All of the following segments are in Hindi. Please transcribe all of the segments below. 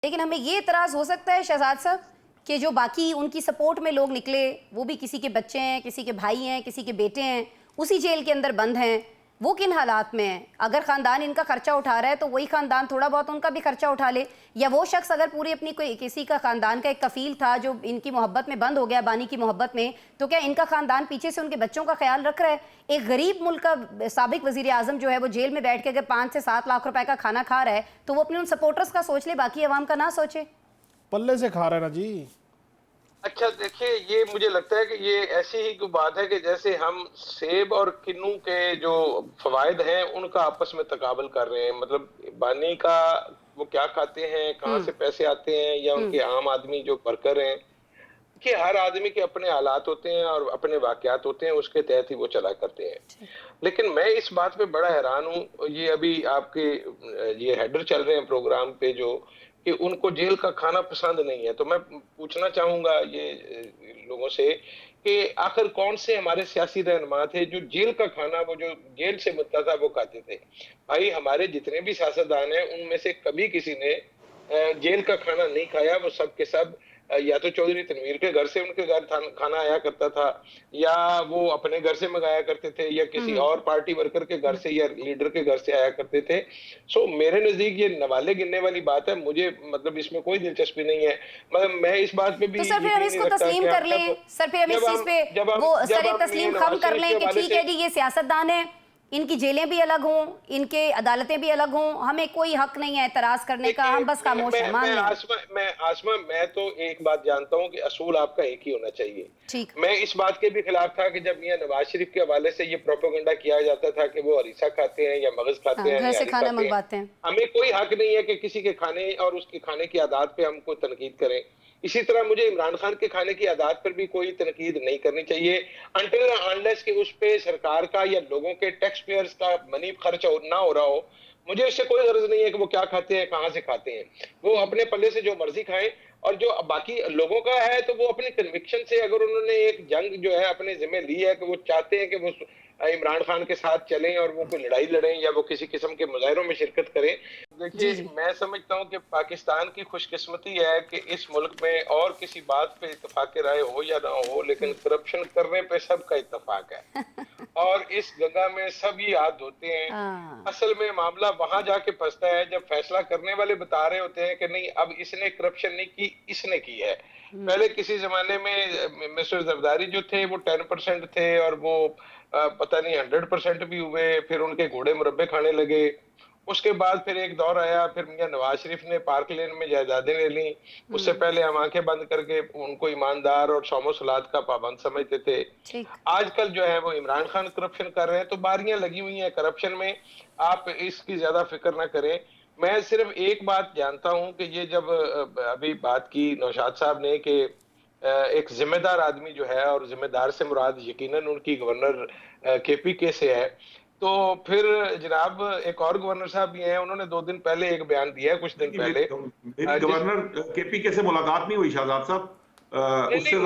लेकिन हमें ये इतराज़ हो सकता है शहजाद साहब कि जो बाकी उनकी सपोर्ट में लोग निकले, वो भी किसी के बच्चे हैं, किसी के भाई हैं, किसी के बेटे हैं, उसी जेल के अंदर बंद हैं, वो किन हालात में हैं? अगर ख़ानदान इनका खर्चा उठा रहा है तो वही ख़ानदान थोड़ा बहुत उनका भी खर्चा उठा ले, या वो शख्स अगर पूरी अपनी कोई किसी का ख़ानदान का एक कफ़ील था जो इनकी मोहब्बत में बंद हो गया, बानी की मोहब्बत में, तो क्या इनका ख़ानदान पीछे से उनके बच्चों का ख्याल रख रहा है? एक गरीब मुल्क का साबिक वज़ीर आज़म जो है वो जेल में बैठ के अगर 5 से 7 लाख रुपए का खाना खा रहा है तो वो अपने उन सपोर्टर्स का सोच ले, बाकी अवाम का ना सोचे। पल्ले से खा रहा है ना जी। अच्छा देखिए, ये मुझे लगता है कि ये ऐसी ही कोई बात है कि जैसे हम सेब और किन्नू के जो फवायद हैं उनका आपस में तकाबल कर रहे हैं। मतलब बानी का वो क्या खाते हैं, कहाँ से पैसे आते हैं, या उनके आम आदमी जो वर्कर हैं, कि हर आदमी के अपने हालात होते हैं और अपने वाकयात होते हैं, उसके तहत ही वो चला करते हैं। लेकिन मैं इस बात पे बड़ा हैरान हूँ, ये अभी आपके ये हेडर चल रहे हैं प्रोग्राम पे जो, कि उनको जेल का खाना पसंद नहीं है। तो मैं पूछना चाहूंगा ये लोगों से कि आखिर कौन से हमारे सियासी रहनुमा थे जो जेल का खाना, वो जो जेल से मिलता था, वो खाते थे। भाई हमारे जितने भी सियासतदान हैं उनमें से कभी किसी ने जेल का खाना नहीं खाया। वो सब के सब या तो चौधरी तनवीर के घर से उनके घर खाना आया करता था, या वो अपने घर से मंगाया करते थे, या किसी और पार्टी वर्कर के घर से या लीडर के घर से आया करते थे। सो मेरे नजदीक ये नवाले गिनने वाली बात है। मुझे मतलब इसमें कोई दिलचस्पी नहीं है। मतलब मैं इस बात पे भी तो सर फिर हम यकीन नहीं इसको रखता तस्लीम कि कर लें, सर फिर हम इस चीज पे वो सर तस्लीम खम कर लें कि ठीक है जी ये सियासतदान है, इनकी जेलें भी अलग हों, इनके अदालतें भी अलग हों, हमें कोई हक नहीं है एतराज करने का, हम बस खामोश हैं, मान लें। आसमा मैं तो एक बात जानता हूं कि असूल आपका एक ही होना चाहिए। ठीक। मैं इस बात के भी खिलाफ था कि जब मियां नवाज शरीफ के हवाले से ये प्रोपेगेंडा किया जाता था कि वो हरीसा खाते हैं या मगज खाते हैं घर या से हरी खाना खाते हैं। मंगवाते हैं। हमें कोई हक नहीं है कि किसी के खाने और उसके खाने की आदत पे हम कोई तनकीद करें। इसी तरह मुझे इमरान खान के खाने की आदत पर भी कोई तनकीद नहीं करनी चाहिए अनटिल अनलेस कि उस पे सरकार का या लोगों के टैक्स पेयर्स का मनी खर्च ना हो रहा हो। मुझे इससे कोई गरज नहीं है कि वो क्या खाते हैं, कहां से खाते हैं। वो अपने पल्ले से जो मर्जी खाएं, और जो बाकी लोगों का है तो वो अपने कन्विक्शन से, अगर उन्होंने एक जंग जो है अपने जिम्मे ली है कि वो चाहते हैं कि वो इमरान खान के साथ चलें और वो कोई लड़ाई लड़ें या वो किसी किस्म के मुजाहरों में शिरकत करें। देखिए मैं समझता हूं कि पाकिस्तान की खुशकिस्मती है कि इस मुल्क में और किसी बात पे इत्तेफाक राय हो या ना हो, लेकिन करप्शन करने पे सबका इत्तेफाक है और इस गंगा में सब ही हाथ धोते हैं। असल में मामला वहां जाके फंसता है जब फैसला करने वाले बता रहे होते हैं कि नहीं अब इसने करप्शन नहीं की, इसने की है। पहले किसी जमाने में मिस्टर जरदारी जो थे वो 10% थे और वो पता नहीं 100% भी हुए, फिर उनके घोड़े मुरब्बे खाने लगे। उसके बाद फिर एक दौर आया, फिर मियां नवाज शरीफ ने पार्क लेन में जायदादें ले ली। उससे पहले हम आंखें बंद करके उनको ईमानदार और शौमो सलात का पाबंद समझते थे। आजकल जो है वो इमरान खान करप्शन कर रहे हैं, तो बारियां लगी हुई हैं करप्शन में। आप इसकी ज्यादा फिक्र ना करें। मैं सिर्फ एक बात जानता हूं कि ये जब अभी बात की नौशाद साहब ने कि एक जिम्मेदार आदमी जो है, और जिम्मेदार से मुराद यकीनन उनकी गवर्नर केपीके से है, तो फिर जनाब एक और गवर्नर साहब भी हैं, उन्होंने 2 दिन पहले एक बयान दिया है, कुछ दिन पहले। मेरी गवर्नर केपीके से मुलाकात नहीं हुई शहजाद साहब। उससे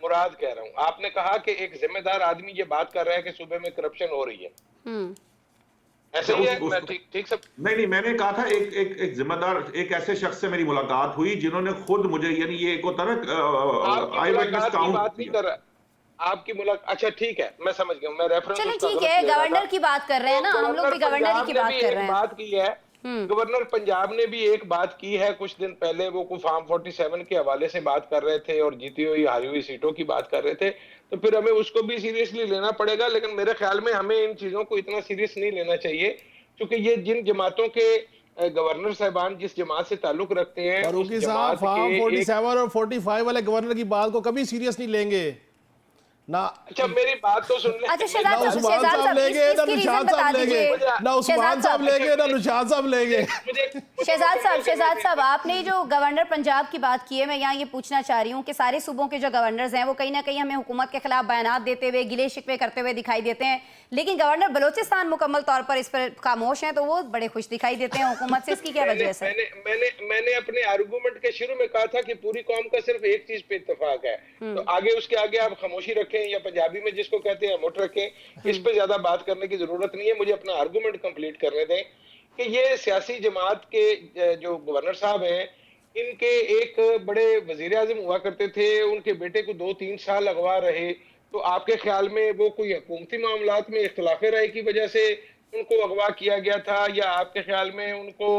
मुराद कह रहा हूं। आपने कहा कि एक जिम्मेदार आदमी ये बात कर रहा है कि सूबे में करप्शन हो रही है, ऐसे ही है? मैं ठीक सब नहीं, मैंने कहा था एक जिम्मेदार, एक ऐसे शख्स से मेरी मुलाकात हुई जिन्होंने खुद मुझे, यानी ये एक होता ना आई विटनेस काउंट बात नहीं कर रहा आपकी मुलाकात। अच्छा ठीक है, मैं समझ गया। मैं रेफरेंस चलिए ठीक है, गवर्नर की बात कर रहे हैं ना हम लोग, भी गवर्नर की बात कर रहे हैं। बात की है गवर्नर पंजाब ने भी एक बात की है कुछ दिन पहले। वो को फार्म 47 के हवाले से बात कर रहे थे और जीती हुई हारी हुई सीटों की बात कर रहे थे, तो फिर हमें उसको भी सीरियसली लेना पड़ेगा। लेकिन मेरे ख्याल में हमें इन चीजों को इतना सीरियस नहीं लेना चाहिए, क्योंकि ये जिन जमातों के गवर्नर साहबान जिस जमात से ताल्लुक रखते हैं, फारूकी साहब फार्म 47 और 45 वाले गवर्नर की बात को कभी सीरियस नहीं लेंगे ना। अच्छा मेरी बात तो सुन ले। अच्छा ना उस्मान साहब लेंगे ना निशाद साहब लेंगे, ना उस्मान साहब लेंगे ना निशाद साहब लेंगे। शहजाद साहब आपने जो गवर्नर पंजाब की बात की है, मैं यहाँ ये पूछना चाह रही हूँ कि सारे सूबों के जो गवर्नर्स हैं वो कहीं ना कहीं हमें हुकूमत के खिलाफ बयान देते हुए, गिले शिकवे करते हुए दिखाई देते हैं, लेकिन गवर्नर बलोचिस्तान मुकम्मल तौर पर इस पर खामोश हैं, तो वो बड़े खुश दिखाई देते हैं हुकूमत से। इसकी क्या वजह है? मैंने अपने आर्गूमेंट के शुरू में कहा था कि पूरी कौम का सिर्फ एक चीज पे इत्तेफाक है, तो आगे उसके आगे आप खामोशी रखें या पंजाबी में जिसको कहते हैं मुठ रखें। इस पे ज्यादा बात करने की जरूरत नहीं है, मुझे अपना आर्गूमेंट कंप्लीट करने दें। कि ये सियासी जमात के जो गवर्नर साहब हैं, इनके एक बड़े वजीर आजम हुआ करते थे, उनके बेटे को 2-3 साल अगवा रहे। तो आपके ख्याल में वो कोई हुकूमती मामलात में इख्तिलाफ राय की वजह से उनको अगवा किया गया था, या आपके ख्याल में उनको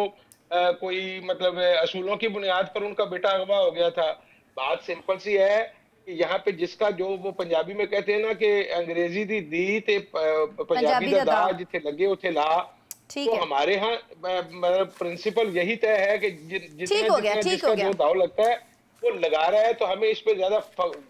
कोई मतलब असूलों की बुनियाद पर उनका बेटा अगवा हो गया था? बात सिंपल सी है कि यहाँ पे जिसका जो वो पंजाबी में कहते हैं ना कि अंग्रेजी दी दी ते पंजाबी दा दा जिथे लगे उथे ला। ठीक तो है, हमारे यहाँ मतलब प्रिंसिपल यही तय है कि जितना ठीक हो गया, जितना ठीक हो जिसका गया। जो दाव लगता है वो लगा रहा है, तो हमें इस पे ज्यादा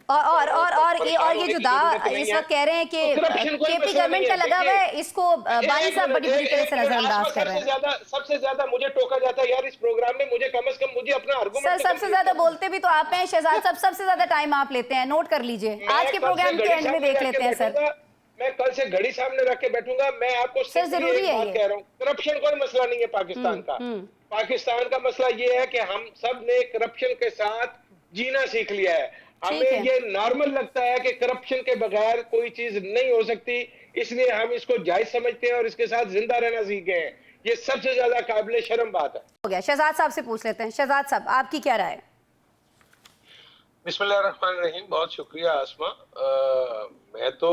और ये जो दावा इस वक्त कह रहे हैं कि केपी गवर्नमेंट का लगा हुआ है, इसको बानी साहब बड़ी बुरी तरह से नजरअंदाज कर रहे हैं। सबसे ज्यादा मुझे टोका जाता है यार इस प्रोग्राम में, मुझे कम से कम मुझे अपना सर आर्गुमेंट सबसे ज्यादा बोलते भी तो आप हैं शहजाद साहब, सबसे ज्यादा टाइम आप लेते हैं, नोट कर लीजिए। आज के प्रोग्राम के एंड में देख लेते हैं सर। मैं कल से घड़ी सामने रख के बैठूंगा। मैं आपको सर, जरूरी है बात ये। कह रहा हूँ, करप्शन कोई मसला नहीं है पाकिस्तान का। पाकिस्तान का मसला ये है कि हम सब ने करप्शन के साथ जीना सीख लिया है। हमें है। ये नॉर्मल लगता है कि करप्शन के बगैर कोई चीज नहीं हो सकती, इसलिए हम इसको जायज समझते हैं और इसके साथ जिंदा रहना सीख गए हैं। ये सबसे ज्यादा काबिल शर्म बात है। हो गया, शहजाद साहब से पूछ लेते हैं। शहजाद साहब, आपकी क्या राय है? बिस्मिल्लाहिर्रहमानिर्रहीम। बहुत शुक्रिया आसमा। मैं तो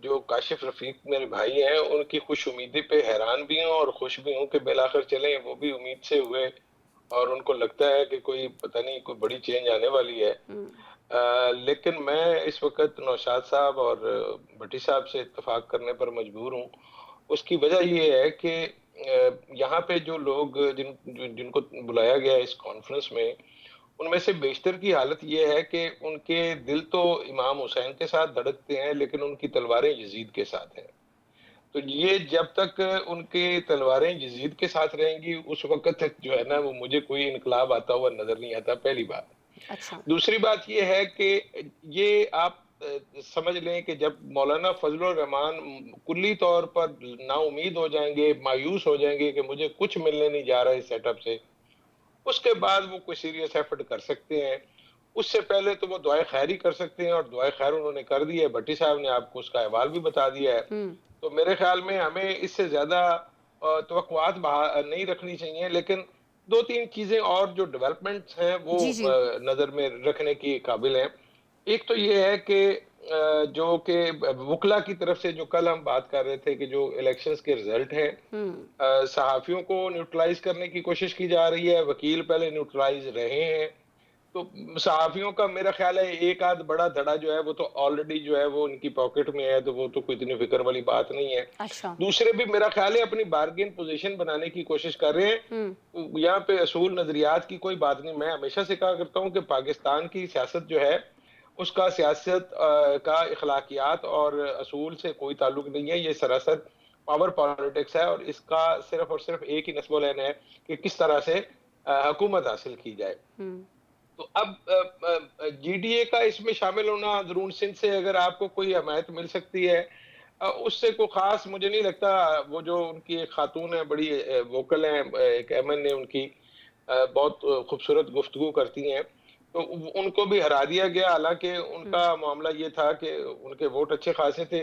जो काशिफ रफीक मेरे भाई हैं उनकी खुश उम्मीदी पे हैरान भी हूँ और खुश भी हूँ कि बिलाखिर चले वो भी उम्मीद से हुए और उनको लगता है कि कोई पता नहीं कोई बड़ी चेंज आने वाली है। लेकिन मैं इस वक्त नौशाद साहब और भट्टी साहब से इत्तेफाक करने पर मजबूर हूँ। उसकी वजह ये है कि यहाँ पे जो लोग जिनको बुलाया गया इस कॉन्फ्रेंस में, उनमें से बेशतर की हालत यह है कि उनके दिल तो इमाम हुसैन के साथ धड़कते हैं, लेकिन उनकी तलवारें यजीद के साथ हैं। तो ये जब तक उनके तलवारें यजीद के साथ रहेंगी उस वक्त तक जो है ना वो मुझे कोई इनकलाब आता हुआ नजर नहीं आता, पहली बात। अच्छा, दूसरी बात ये है कि ये आप समझ लें कि जब मौलाना फजलुर रहमान कुल्ली तौर पर नाउमीद हो जाएंगे, मायूस हो जाएंगे कि मुझे कुछ मिलने नहीं जा रहा है इस सेटअप से, उसके बाद वो कोई सीरियस एफर्ट कर सकते हैं। उससे पहले तो वो दुआए खैर ही कर सकते हैं और दुआए खैर उन्होंने कर दी है। भट्टी साहब ने आपको उसका अहवाल भी बता दिया है। तो मेरे ख्याल में हमें इससे ज्यादा तवक्कुआत नहीं रखनी चाहिए, लेकिन 2-3 चीजें और जो डेवलपमेंट्स हैं वो जी जी, नजर में रखने की काबिल हैं। एक तो ये है कि जो कि वकला की तरफ से जो कल हम बात कर रहे थे कि जो इलेक्शंस के रिजल्ट हैं, सहाफियों को न्यूट्रलाइज करने की कोशिश की जा रही है, वकील पहले न्यूट्रलाइज रहे हैं। तो सहाफियों का मेरा ख्याल है एक आध बड़ा धड़ा जो है वो तो ऑलरेडी जो है वो उनकी पॉकेट में है, तो वो तो कोई इतनी फिक्र वाली बात नहीं है। अच्छा, दूसरे भी मेरा ख्याल है अपनी बार्गेन पोजीशन बनाने की कोशिश कर रहे हैं। यहाँ पे असूल नजरियात की कोई बात नहीं। मैं हमेशा से कहा करता हूँ कि पाकिस्तान की सियासत जो है उसका सियासत का इखलाकियात और असूल से कोई ताल्लुक नहीं है। ये सरासर पावर पॉलिटिक्स है और इसका सिर्फ और सिर्फ एक ही नस्ब लैन है कि किस तरह से हुकूमत हासिल की जाए। तो अब जीडीए का इसमें शामिल होना, अंदरून सिंध से अगर आपको कोई हमायत मिल सकती है, उससे कोई खास मुझे नहीं लगता। वो जो उनकी एक खातून है बड़ी वोकल है, एक एमएन ने उनकी बहुत खूबसूरत गुफ्तगू करती हैं, तो उनको भी हरा दिया गया। हालांकि उनका मामला ये था कि उनके वोट अच्छे खासे थे,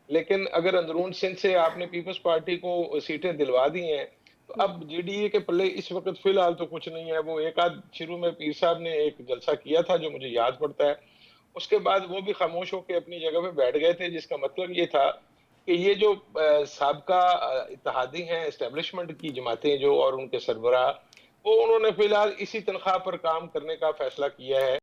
लेकिन अगर अंदरून सिंध से आपने पीपल्स पार्टी को सीटें दिलवा दी हैं तो अब जीडीए के पल्ले इस वक्त फिलहाल तो कुछ नहीं है। वो एक आध शुरू में पीर साहब ने एक जलसा किया था जो मुझे याद पड़ता है, उसके बाद वो भी खामोश होकर अपनी जगह पे बैठ गए थे, जिसका मतलब ये था कि ये जो साबका इत्तेहादी हैं, एस्टेब्लिशमेंट की जमातें जो और उनके सरबराह, वो उन्होंने फिलहाल इसी तनख्वाह पर काम करने का फैसला किया है।